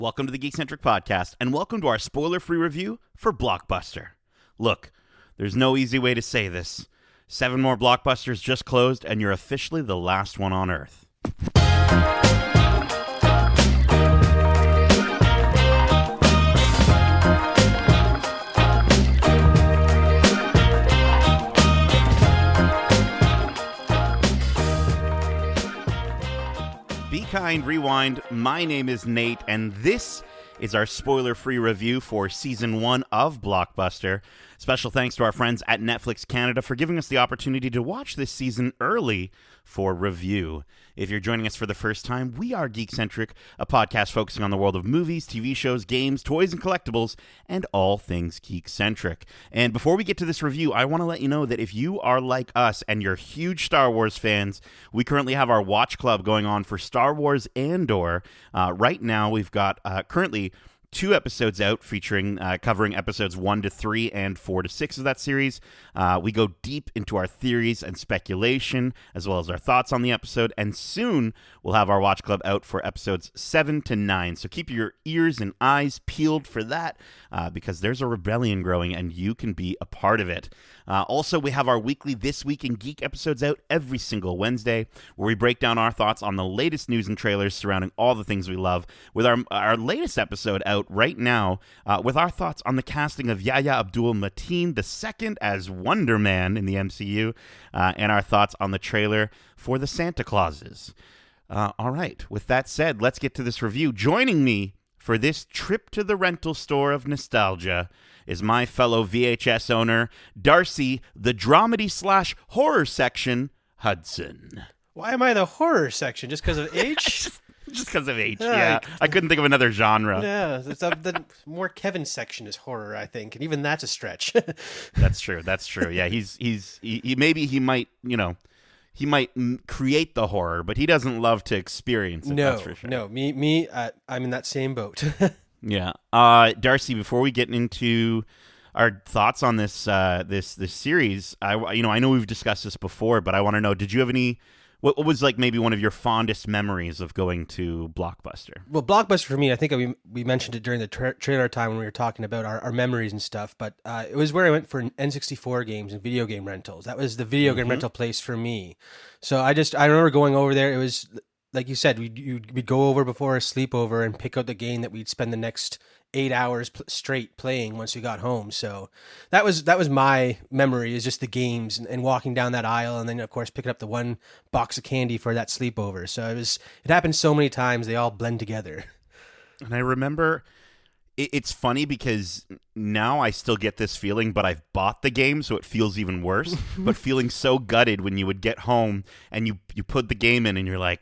Welcome to the Geekcentric podcast, and welcome to our spoiler-free review for Blockbuster. Look, there's no easy way to say this. 7 more Blockbusters just closed, and you're officially the last one on Earth. Be kind, rewind. My name is Nate, and this is our spoiler-free review for Season 1 of Blockbuster. Special thanks to our friends at Netflix Canada for giving us the opportunity to watch this season early for review. If you're joining us for the first time, we are Geekcentric, a podcast focusing on the world of movies, TV shows, games, toys, and collectibles, and all things geek-centric. And before we get to this review, I want to let you know that if you are like us and you're huge Star Wars fans, we currently have our Watch Club going on for Star Wars Andor. Right now, we've got currently 2 episodes out featuring covering episodes 1 to 3 and 4 to 6 of that series. We go deep into our theories and speculation, as well as our thoughts on the episode, and soon we'll have our Watch Club out for episodes 7 to 9. So keep your ears and eyes peeled for that, because there's a rebellion growing, and you can be a part of it. Also, we have our weekly This Week in Geek episodes out every single Wednesday, where we break down our thoughts on the latest news and trailers surrounding all the things we love, with our latest episode out right now with our thoughts on the casting of Yahya Abdul-Mateen II as Wonder Man in the MCU, and our thoughts on the trailer for the Santa Clauses. All right, with that said, let's get to this review. Joining me for this trip to the rental store of nostalgia is my fellow VHS owner, Darcy, the dramedy/horror section, Hudson. Why am I the horror section? Just because of age? Just because of age, yeah. I couldn't think of another genre. Yeah, the more Kevin section is horror, I think, and even that's a stretch. That's true. Yeah, he might, he might create the horror, but he doesn't love to experience it. No, that's for sure. No, I'm in that same boat. Yeah, Darcy. Before we get into our thoughts on this this series, I know we've discussed this before, but I want to know: did you have any? What was like maybe one of your fondest memories of going to Blockbuster? Well, Blockbuster for me, I think we mentioned it during the trailer time when we were talking about our memories and stuff, but it was where I went for N64 games and video game rentals. That was the video game rental place for me. So I remember going over there. It was, like you said, we'd go over before a sleepover and pick out the game that we'd spend the next 8 hours straight playing once we got home. So that was my memory, is just the games and walking down that aisle, and then of course picking up the one box of candy for that sleepover. So it happened so many times, they all blend together. And I remember it's funny because now I still get this feeling, but I've bought the game, so it feels even worse. But feeling so gutted when you would get home and you put the game in and you're like,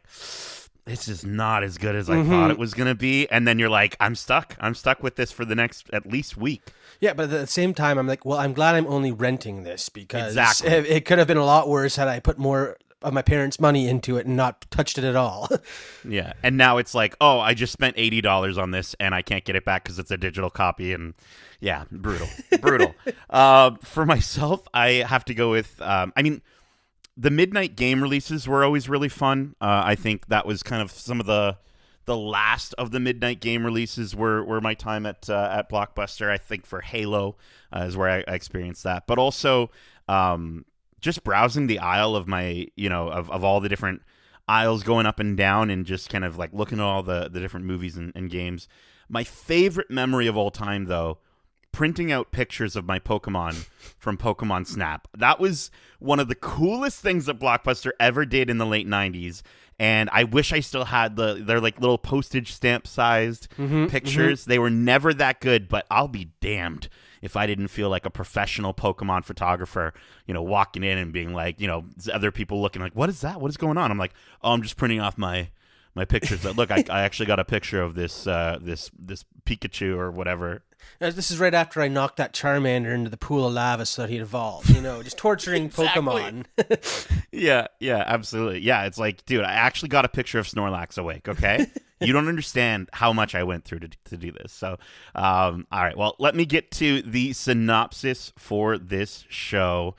this is not as good as I thought it was going to be. And then you're like, I'm stuck with this for the next at least week. Yeah, but at the same time, I'm like, well, I'm glad I'm only renting this, because exactly. It could have been a lot worse had I put more of my parents' money into it and not touched it at all. Yeah, and now it's like, oh, I just spent $80 on this and I can't get it back because it's a digital copy. And yeah, brutal. For myself, I have to go with, the midnight game releases were always really fun. I think that was kind of some of the last of the midnight game releases were my time at Blockbuster. I think for Halo is where I experienced that. But also just browsing the aisle of my, of all the different aisles going up and down, and just kind of like looking at all the different movies and games. My favorite memory of all time, though, printing out pictures of my Pokemon from Pokemon Snap. That was one of the coolest things that Blockbuster ever did in the late 90s. And I wish I still had they're like little postage stamp sized pictures. They were never that good, but I'll be damned if I didn't feel like a professional Pokemon photographer, walking in and being like, other people looking like, what is that? What is going on? I'm like, oh, I'm just printing off my pictures. Look, I actually got a picture of this Pikachu or whatever. This is right after I knocked that Charmander into the pool of lava so that he'd evolve, just torturing Pokemon. Yeah, absolutely. Yeah, it's like, dude, I actually got a picture of Snorlax awake, okay? You don't understand how much I went through to do this. So, all right, well, let me get to the synopsis for this show.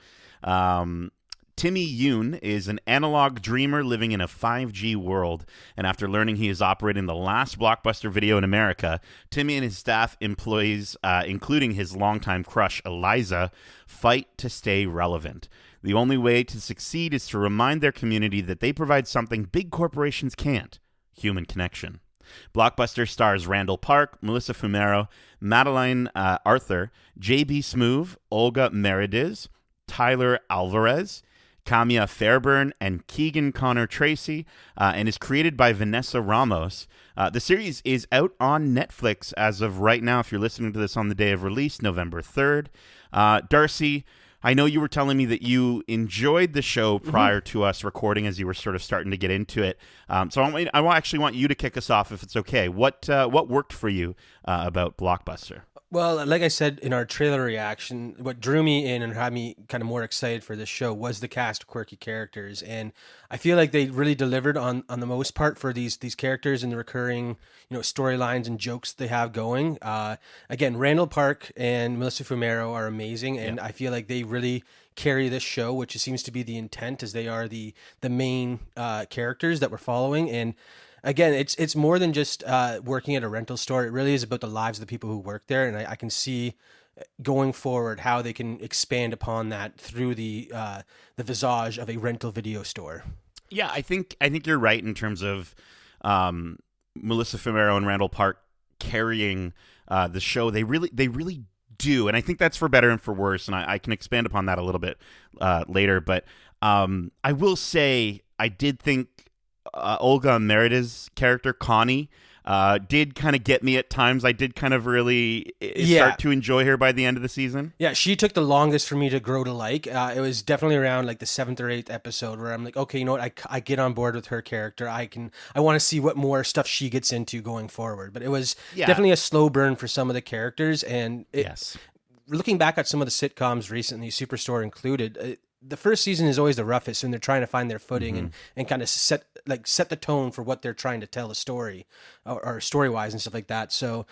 Timmy Yoon is an analog dreamer living in a 5G world, and after learning he is operating the last Blockbuster video in America, Timmy and his staff employees, including his longtime crush Eliza, fight to stay relevant. The only way to succeed is to remind their community that they provide something big corporations can't: human connection. Blockbuster stars Randall Park, Melissa Fumero, Madeline Arthur, J.B. Smoove, Olga Merediz, Tyler Alvarez, Kamia Fairburn, and Keegan Connor Tracy, and is created by Vanessa Ramos. The series is out on Netflix as of right now, if you're listening to this on the day of release, November 3rd. Darcy, I know you were telling me that you enjoyed the show prior to us recording as you were sort of starting to get into it. So I actually want you to kick us off, if it's okay. What worked for you about Blockbuster? Well, like I said in our trailer reaction, what drew me in and had me kind of more excited for this show was the cast of quirky characters. And I feel like they really delivered on the most part for these characters and the recurring, storylines and jokes they have going. Again, Randall Park and Melissa Fumero are amazing. And I feel like they really carry this show, which seems to be the intent, as they are the main characters that we're following. And again, it's more than just working at a rental store. It really is about the lives of the people who work there, and I can see going forward how they can expand upon that through the visage of a rental video store. Yeah, I think you're right in terms of Melissa Fumero and Randall Park carrying the show. They really do, and I think that's for better and for worse. And I can expand upon that a little bit later. But I will say I did think Olga Meredith's character, Connie, did kind of get me at times. I did kind of really start to enjoy her by the end of the season. Yeah, she took the longest for me to grow to like. It was definitely around like the 7th or 8th episode where I'm like, okay, you know what? I get on board with her character. I want to see what more stuff she gets into going forward. But it was definitely a slow burn for some of the characters. And looking back at some of the sitcoms recently, Superstore included, the first season is always the roughest when they're trying to find their footing and kind of set the tone for what they're trying to tell a story or story-wise and stuff like that. So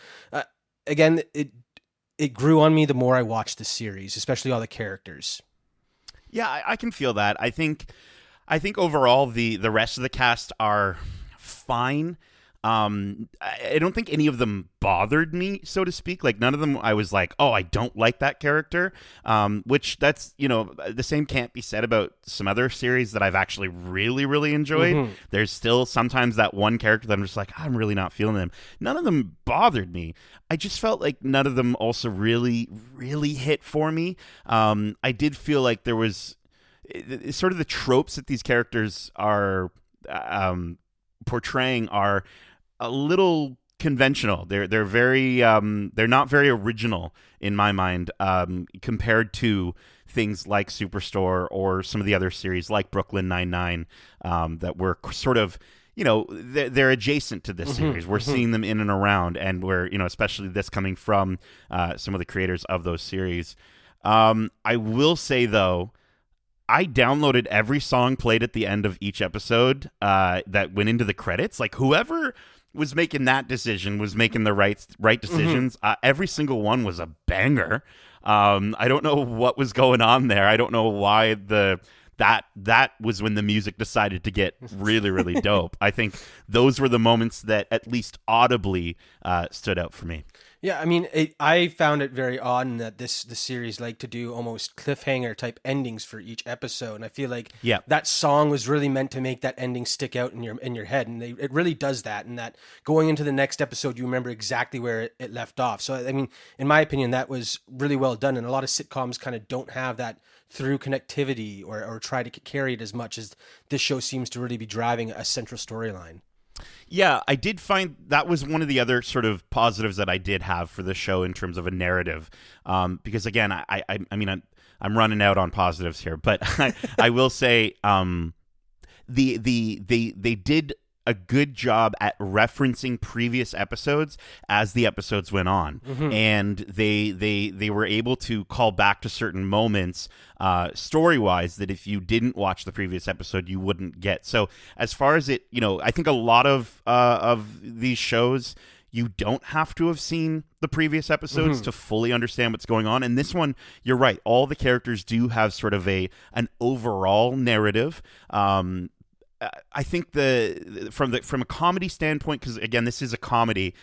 again, it grew on me the more I watched the series, especially all the characters. Yeah, I can feel that. I think overall the rest of the cast are fine. I don't think any of them bothered me, so to speak. Like, none of them I was like, oh, I don't like that character, which that's, the same can't be said about some other series that I've actually really, really enjoyed. There's still sometimes that one character that I'm just like, I'm really not feeling them. None of them bothered me. I just felt like none of them also really, really hit for me. I did feel like there was sort of the tropes that these characters are portraying are a little conventional. They're very they're not very original in my mind, compared to things like Superstore or some of the other series like Brooklyn Nine-Nine, that were sort of, they're adjacent to this series. We're seeing them in and around, and we're, especially this coming from some of the creators of those series. I will say though, I downloaded every song played at the end of each episode that went into the credits. Like, whoever was making that decision was making the right decisions. Every single one was a banger. I don't know what was going on there. I don't know why that was when the music decided to get really, really dope. I think those were the moments that at least audibly stood out for me. Yeah, I mean, I found it very odd in that the series like to do almost cliffhanger type endings for each episode, and I feel like that song was really meant to make that ending stick out in your head, and it really does that. And that going into the next episode, you remember exactly where it left off. So, I mean, in my opinion, that was really well done, and a lot of sitcoms kind of don't have that through connectivity or try to carry it as much as this show seems to really be driving a central storyline. Yeah, I did find that was one of the other sort of positives that I did have for the show in terms of a narrative. Because again, I mean, I'm running out on positives here, but I will say, they did a good job at referencing previous episodes as the episodes went on, and they were able to call back to certain moments story-wise that if you didn't watch the previous episode you wouldn't get. So as far as it, I think a lot of these shows, you don't have to have seen the previous episodes to fully understand what's going on. And this one, you're right. All the characters do have sort of an overall narrative. I think from a comedy standpoint, because again, this is a comedy.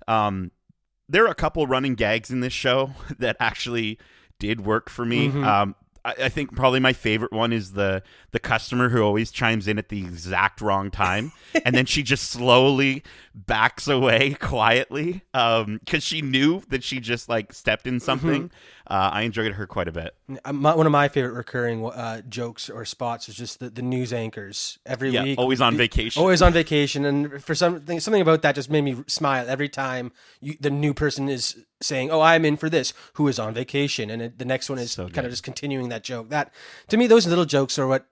There are a couple running gags in this show that actually did work for me. I think probably my favorite one is the customer who always chimes in at the exact wrong time, and then she just slowly backs away quietly because she knew that she just like stepped in something. I enjoyed her quite a bit. One of my favorite recurring jokes or spots is just the news anchors every week. Always on vacation. Always on vacation, and for something about that just made me smile every time the new person is saying, "Oh, I'm in for this." Who is on vacation, and the next one is kind of just continuing that joke. That to me, those little jokes are what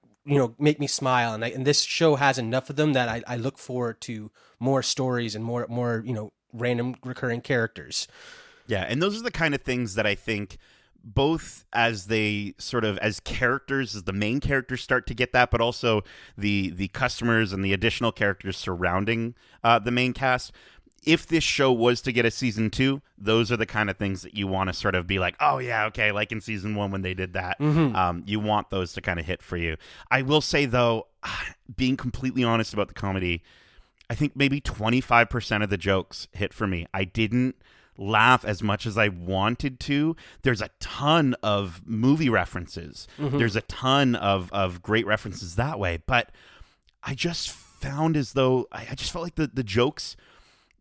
make me smile, and this show has enough of them that I look forward to more stories and more random recurring characters. Yeah, and those are the kind of things that I think both as they sort of as characters, as the main characters start to get that, but also the customers and the additional characters surrounding the main cast. If this show was to get a season 2, those are the kind of things that you want to sort of be like, oh yeah, okay, like in season 1 when they did that. You want those to kind of hit for you. I will say though, being completely honest about the comedy, I think maybe 25% of the jokes hit for me. I didn't laugh as much as I wanted to. There's a ton of movie references. There's a ton of great references that way. But I just found as though I just felt like the jokes,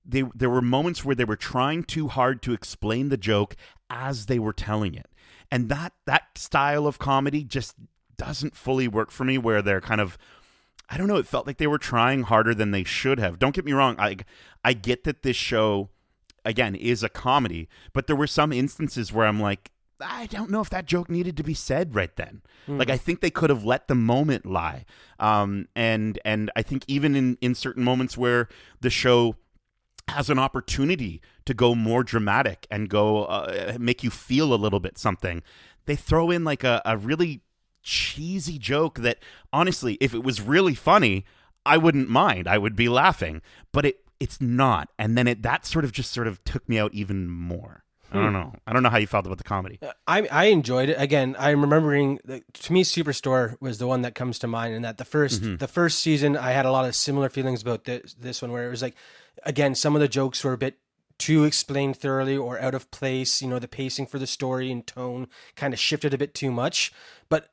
there were moments where they were trying too hard to explain the joke as they were telling it. And that style of comedy just doesn't fully work for me, where they're kind of, I don't know, it felt like they were trying harder than they should have. Don't get me wrong. I get that this show, again, is a comedy, but there were some instances where I'm like, I don't know if that joke needed to be said right then. Like, I think they could have let the moment lie. And I think even in certain moments where the show has an opportunity to go more dramatic and go make you feel a little bit something, they throw in like a really cheesy joke that, honestly, if it was really funny, I wouldn't mind. I would be laughing. But it's not. And then that sort of took me out even more. I don't know. I don't know how you felt about the comedy. I enjoyed it. Again, I'm remembering to me, Superstore was the one that comes to mind, and that the first season I had a lot of similar feelings about this one, where it was like, again, some of the jokes were a bit too explained thoroughly or out of place. The pacing for the story and tone kind of shifted a bit too much. But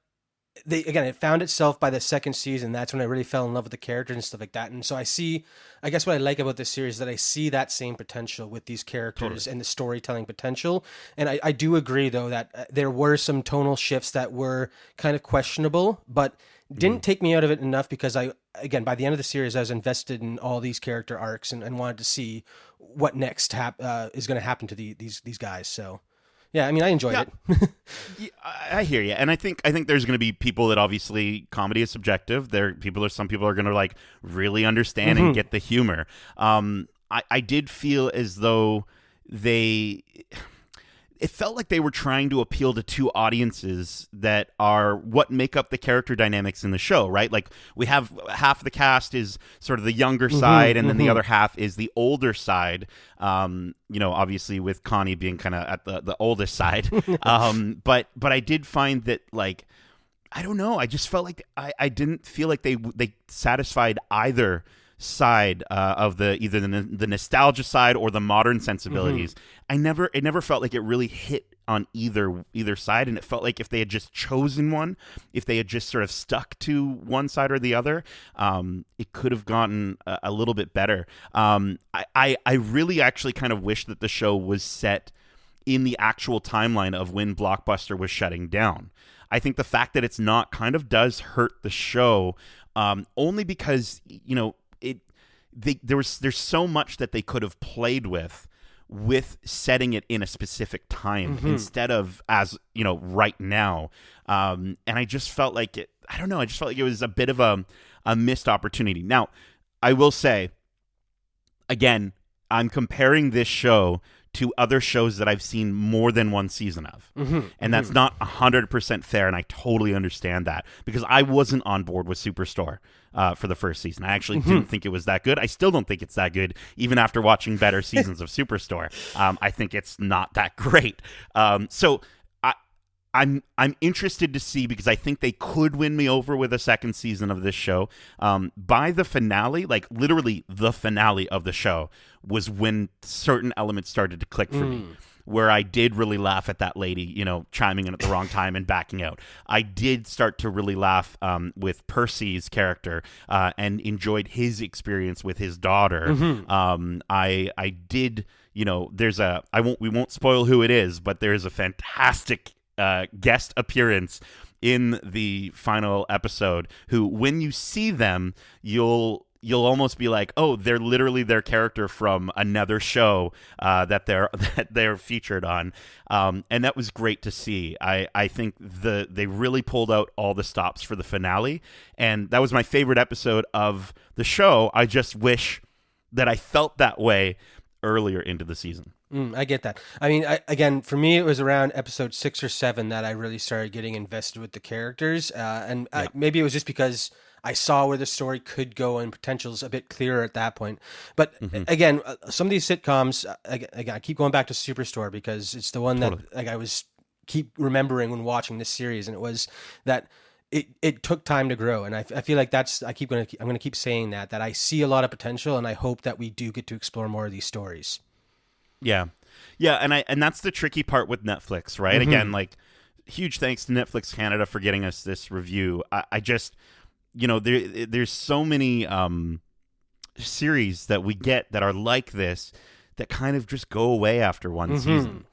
it found itself by the second season. That's when I really fell in love with the characters and stuff like that. And so I guess what I like about this series is that I see that same potential with these characters and the storytelling potential. And I do agree, though, that there were some tonal shifts that were kind of questionable, but didn't take me out of it enough, because by the end of the series, I was invested in all these character arcs and wanted to see what next is going to happen to these guys. So yeah, I mean, I enjoyed it. Yeah, I hear you, and I think there's going to be people that, obviously, comedy is subjective. Some people are going to like really understand and get the humor. I did feel as though it felt like they were trying to appeal to two audiences that are what make up the character dynamics in the show, right? Like, we have half the cast is sort of the younger side, and then the other half is the older side. Obviously with Connie being kind of at the oldest side. But I did find that, like, I don't know, I just felt like I didn't feel like they satisfied either side of either the nostalgia side or the modern sensibilities. It never felt like it really hit on either side, and it felt like if they had just chosen one, if they had just sort of stuck to one side or the other, it could have gotten a little bit better. I really actually kind of wish that the show was set in the actual timeline of when Blockbuster was shutting down. I think the fact that it's not kind of does hurt the show, only because there's so much that they could have played with setting it in a specific time instead of right now. And I just felt like it. I don't know. I just felt like it was a bit of a missed opportunity. Now, I will say, again, I'm comparing this show to other shows that I've seen more than one season of. And that's not 100% fair, and I totally understand that, because I wasn't on board with Superstore for the first season. I actually didn't think it was that good. I still don't think it's that good, even after watching better seasons of Superstore. I think it's not that great. So I'm interested to see, because I think they could win me over with a second season of this show. By the finale, like literally the finale of the show, was when certain elements started to click for me, where I did really laugh at that lady, you know, chiming in at the wrong time and backing out. I did start to really laugh with Percy's character and enjoyed his experience with his daughter. I did, you know, we won't spoil who it is, but there's a fantastic guest appearance in the final episode who, when you see them, you'll almost be like, oh, they're literally their character from another show that they're featured on, and that was great to see. I think they really pulled out all the stops for the finale, and that was my favorite episode of the show. I just wish that I felt that way earlier into the season. I get that. I mean, again, for me, it was around episode 6 or 7 that I really started getting invested with the characters. Maybe it was just because I saw where the story could go and potential's a bit clearer at that point. But again, some of these sitcoms, again, I keep going back to Superstore because it's the one that I was keep remembering when watching this series, and it was that it took time to grow, and I feel like I'm going to keep saying that I see a lot of potential, and I hope that we do get to explore more of these stories. Yeah, and that's the tricky part with Netflix, right? Again, like, huge thanks to Netflix Canada for getting us this review. I just, you know, there's so many series that we get that are like this that kind of just go away after one season.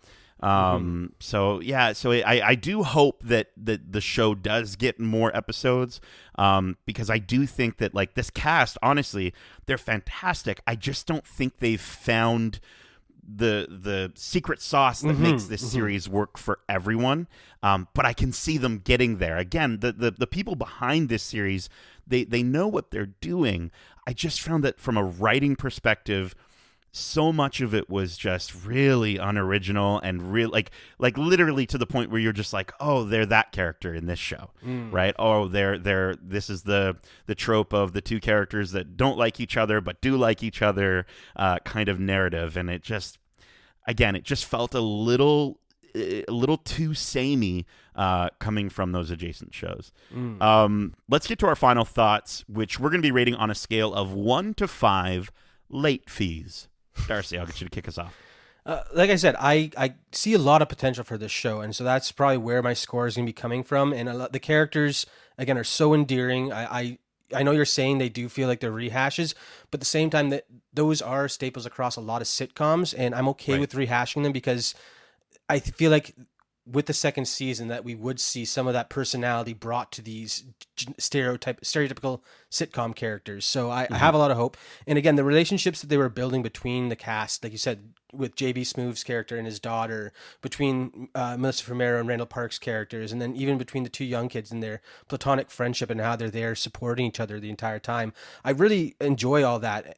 So I do hope that the show does get more episodes, because I do think that, like, this cast, honestly, they're fantastic. I just don't think they've found the secret sauce that makes this series work for everyone, but I can see them getting there. Again, the people behind this series, they know what they're doing. I just found that from a writing perspective, so much of it was just really unoriginal and real, like literally to the point where you're just like, oh, they're that character in this show, right? Oh, this is the trope of the two characters that don't like each other but do like each other, kind of narrative. And it just felt a little too samey, coming from those adjacent shows. Let's get to our final thoughts, which we're going to be rating on a scale of 1 to 5 late fees. Darcy, I'll get you to kick us off. Like I said, I see a lot of potential for this show, and so that's probably where my score is going to be coming from. And the characters, again, are so endearing. I know you're saying they do feel like they're rehashes, but at the same time, that those are staples across a lot of sitcoms, and I'm okay with rehashing them, because I feel like with the second season that we would see some of that personality brought to these stereotypical sitcom characters. So I have a lot of hope. And again, the relationships that they were building between the cast, like you said, with J.B. Smoove's character and his daughter, between Melissa Fumero and Randall Park's characters, and then even between the two young kids and their platonic friendship and how they're there supporting each other the entire time. I really enjoy all that.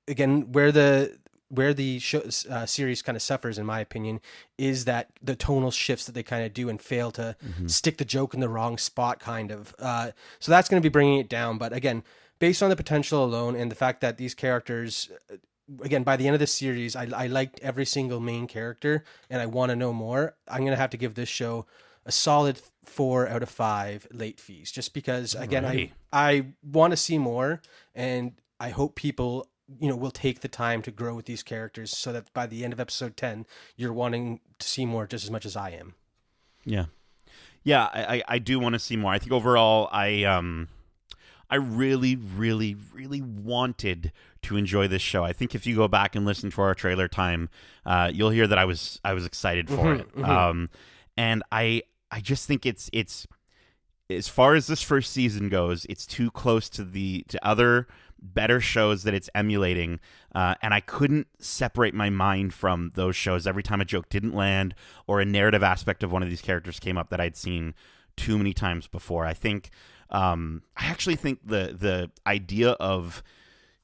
Again, where the show, series kind of suffers, in my opinion, is that the tonal shifts that they kind of do and fail to stick the joke in the wrong spot, kind of. So that's going to be bringing it down. But again, based on the potential alone and the fact that these characters, again, by the end of the series, I liked every single main character and I want to know more. I'm going to have to give this show a solid 4 out of 5 late fees, just because, again, I want to see more, and I hope people, you know, will take the time to grow with these characters so that by the end of episode 10, you're wanting to see more just as much as I am. Yeah. I do want to see more. I think overall, I really, really, really wanted to enjoy this show. I think if you go back and listen to our trailer time, you'll hear that I was excited for it. And I just think it's as far as this first season goes, it's too close to other better shows that it's emulating, and I couldn't separate my mind from those shows every time a joke didn't land or a narrative aspect of one of these characters came up that I'd seen too many times before. I actually think the idea of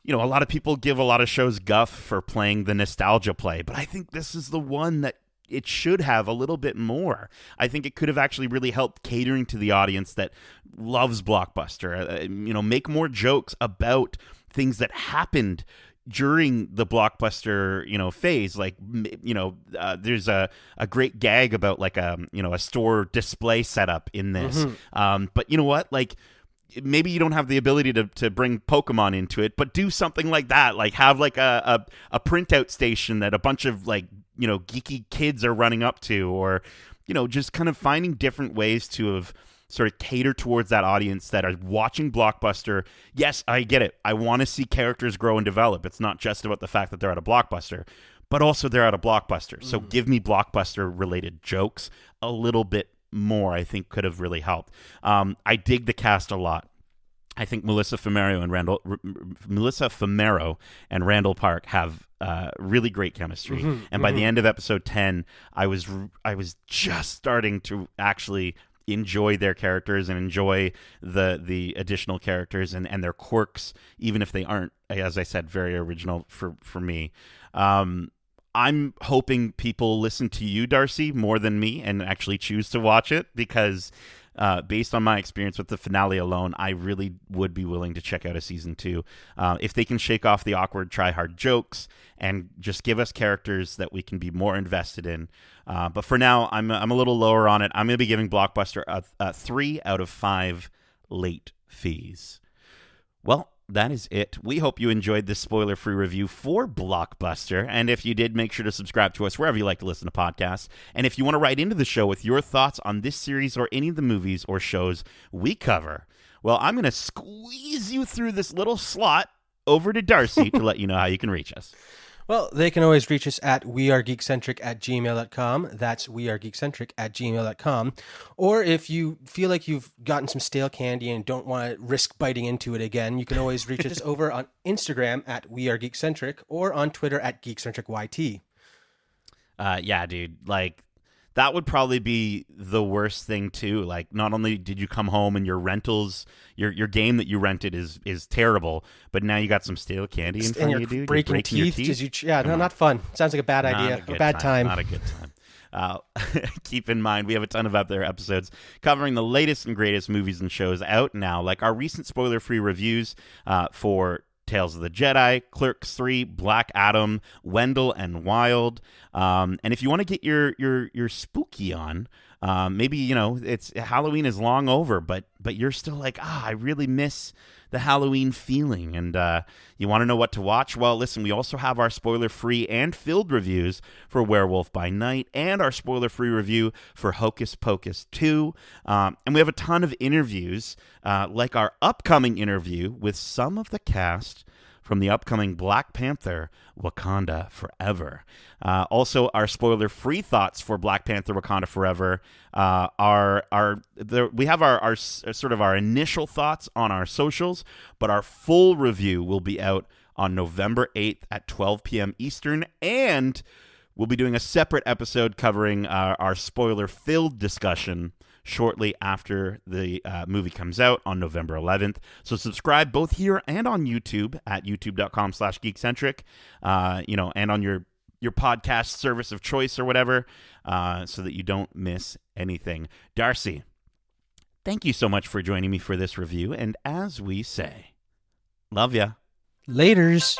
you know, a lot of people give a lot of shows guff for playing the nostalgia play, but I think this is the one that it should have a little bit more. I think it could have actually really helped catering to the audience that loves Blockbuster. You know, make more jokes about things that happened during the Blockbuster, you know, phase. Like, you know, there's a great gag about like a store display setup in this. But you know what, like, maybe you don't have the ability to bring Pokemon into it, but do something like that. Like, have like a printout station that a bunch of, like, you know, geeky kids are running up to, or, you know, just kind of finding different ways to have sort of cater towards that audience that are watching Blockbuster. Yes, I get it. I want to see characters grow and develop. It's not just about the fact that they're at a Blockbuster, but also they're at a Blockbuster. So give me Blockbuster related jokes a little bit more. I think could have really helped. I dig the cast a lot. I think Melissa Fumero and Randall Park have really great chemistry. And by the end of episode 10, I was just starting to actually enjoy their characters and enjoy the additional characters and their quirks, even if they aren't, as I said, very original for me. I'm hoping people listen to you, Darcy, more than me and actually choose to watch it, because based on my experience with the finale alone, I really would be willing to check out a season 2. If they can shake off the awkward try-hard jokes and just give us characters that we can be more invested in. But for now, I'm a little lower on it. I'm going to be giving Blockbuster a 3 out of 5 late fees. Well, that is it. We hope you enjoyed this spoiler-free review for Blockbuster. And if you did, make sure to subscribe to us wherever you like to listen to podcasts. And if you want to write into the show with your thoughts on this series or any of the movies or shows we cover, well, I'm going to squeeze you through this little slot over to Darcy to let you know how you can reach us. Well, they can always reach us at wearegeekcentric@gmail.com. That's wearegeekcentric@gmail.com. Or if you feel like you've gotten some stale candy and don't want to risk biting into it again, you can always reach us over on Instagram at wearegeekcentric or on Twitter at geekcentricyt. Yeah, dude. Like, that would probably be the worst thing too. Like, not only did you come home and your rentals, your game that you rented is terrible, but now you got some stale candy in front of you, dude. Breaking your teeth. Not fun. Sounds like a bad idea. A bad time. Not a good time. Keep in mind, we have a ton of other episodes covering the latest and greatest movies and shows out now, like our recent spoiler-free reviews for Tales of the Jedi, Clerks 3, Black Adam, Wendell and Wild. And if you want to get your spooky on, maybe, you know, it's Halloween is long over, but you're still like, I really miss the Halloween feeling, and you want to know what to watch? Well, listen, we also have our spoiler-free and filled reviews for Werewolf by Night and our spoiler-free review for Hocus Pocus 2. And we have a ton of interviews, like our upcoming interview with some of the cast from the upcoming Black Panther Wakanda Forever. Also, our spoiler-free thoughts for Black Panther Wakanda Forever we have our sort of our initial thoughts on our socials, but our full review will be out on November 8th at 12 p.m. Eastern, and we'll be doing a separate episode covering our spoiler-filled discussion shortly after the movie comes out on November 11th. So subscribe both here and on YouTube at youtube.com/geekcentric, and on your podcast service of choice or whatever, so that you don't miss anything. Darcy, thank you so much for joining me for this review. And as we say, love ya. Laters.